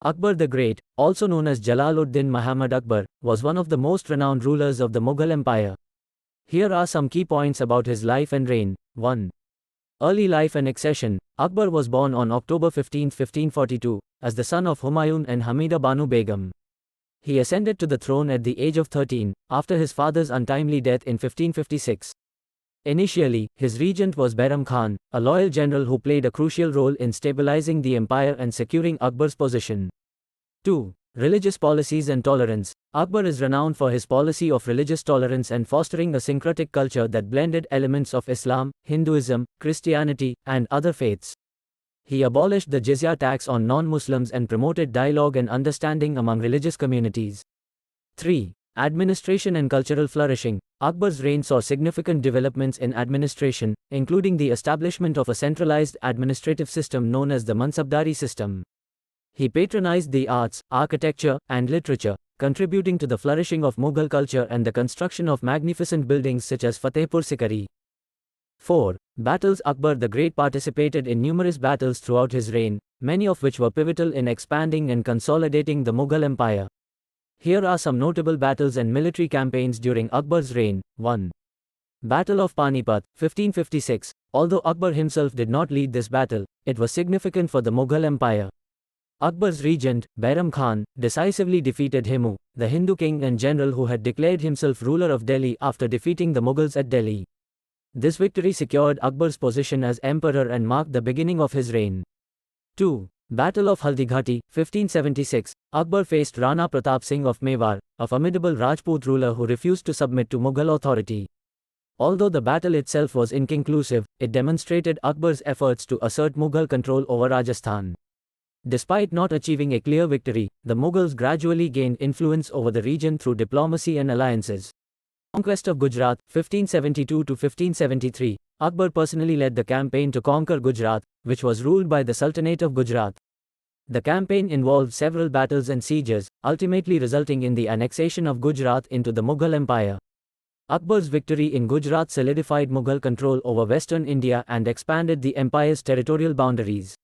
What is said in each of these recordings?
Akbar the Great, also known as Jalaluddin Muhammad Akbar, was one of the most renowned rulers of the Mughal Empire. Here are some key points about his life and reign. 1. Early life and accession. Akbar was born on October 15, 1542, as the son of Humayun and Hamida Banu Begum. He ascended to the throne at the age of 13, after his father's untimely death in 1556. Initially, his regent was Bairam Khan, a loyal general who played a crucial role in stabilizing the empire and securing Akbar's position. 2. Religious policies and tolerance. Akbar is renowned for his policy of religious tolerance and fostering a syncretic culture that blended elements of Islam, Hinduism, Christianity, and other faiths. He abolished the jizya tax on non-Muslims and promoted dialogue and understanding among religious communities. 3. Administration and cultural flourishing. Akbar's reign saw significant developments in administration, including the establishment of a centralized administrative system known as the Mansabdari system. He patronized the arts, architecture, and literature, contributing to the flourishing of Mughal culture and the construction of magnificent buildings such as Fatehpur Sikari. 4. Battles. Akbar the Great participated in numerous battles throughout his reign, many of which were pivotal in expanding and consolidating the Mughal Empire. Here are some notable battles and military campaigns during Akbar's reign. 1. Battle of Panipat, 1556. Although Akbar himself did not lead this battle, it was significant for the Mughal Empire. Akbar's regent, Bairam Khan, decisively defeated Himu, the Hindu king and general who had declared himself ruler of Delhi after defeating the Mughals at Delhi. This victory secured Akbar's position as emperor and marked the beginning of his reign. 2. Battle of Haldighati, 1576. Akbar faced Rana Pratap Singh of Mewar, a formidable Rajput ruler who refused to submit to Mughal authority. Although the battle itself was inconclusive, it demonstrated Akbar's efforts to assert Mughal control over Rajasthan. Despite not achieving a clear victory, the Mughals gradually gained influence over the region through diplomacy and alliances. Conquest of Gujarat, 1572 to 1573. Akbar personally led the campaign to conquer Gujarat, which was ruled by the Sultanate of Gujarat. The campaign involved several battles and sieges, ultimately resulting in the annexation of Gujarat into the Mughal Empire. Akbar's victory in Gujarat solidified Mughal control over western India and expanded the empire's territorial boundaries.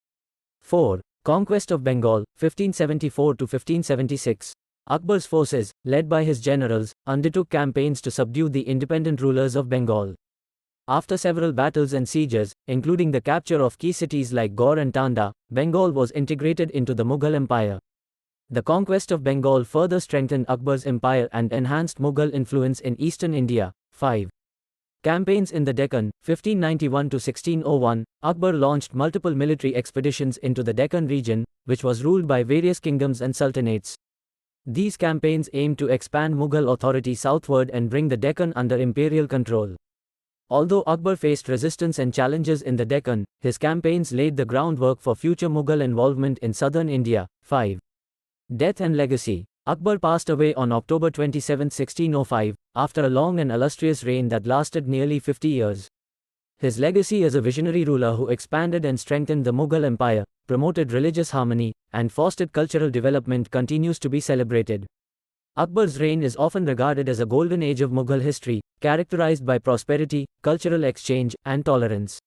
4. Conquest of Bengal, 1574 to 1576. Akbar's forces, led by his generals, undertook campaigns to subdue the independent rulers of Bengal. After several battles and sieges, including the capture of key cities like Gaur and Tanda, Bengal was integrated into the Mughal Empire. The conquest of Bengal further strengthened Akbar's empire and enhanced Mughal influence in eastern India. 5. Campaigns in the Deccan, 1591 to 1601. Akbar launched multiple military expeditions into the Deccan region, which was ruled by various kingdoms and sultanates. These campaigns aimed to expand Mughal authority southward and bring the Deccan under imperial control. Although Akbar faced resistance and challenges in the Deccan, his campaigns laid the groundwork for future Mughal involvement in southern India. 5. Death and legacy. Akbar passed away on October 27, 1605, after a long and illustrious reign that lasted nearly 50 years. His legacy as a visionary ruler who expanded and strengthened the Mughal Empire, promoted religious harmony, and fostered cultural development continues to be celebrated. Akbar's reign is often regarded as a golden age of Mughal history, characterized by prosperity, cultural exchange, and tolerance.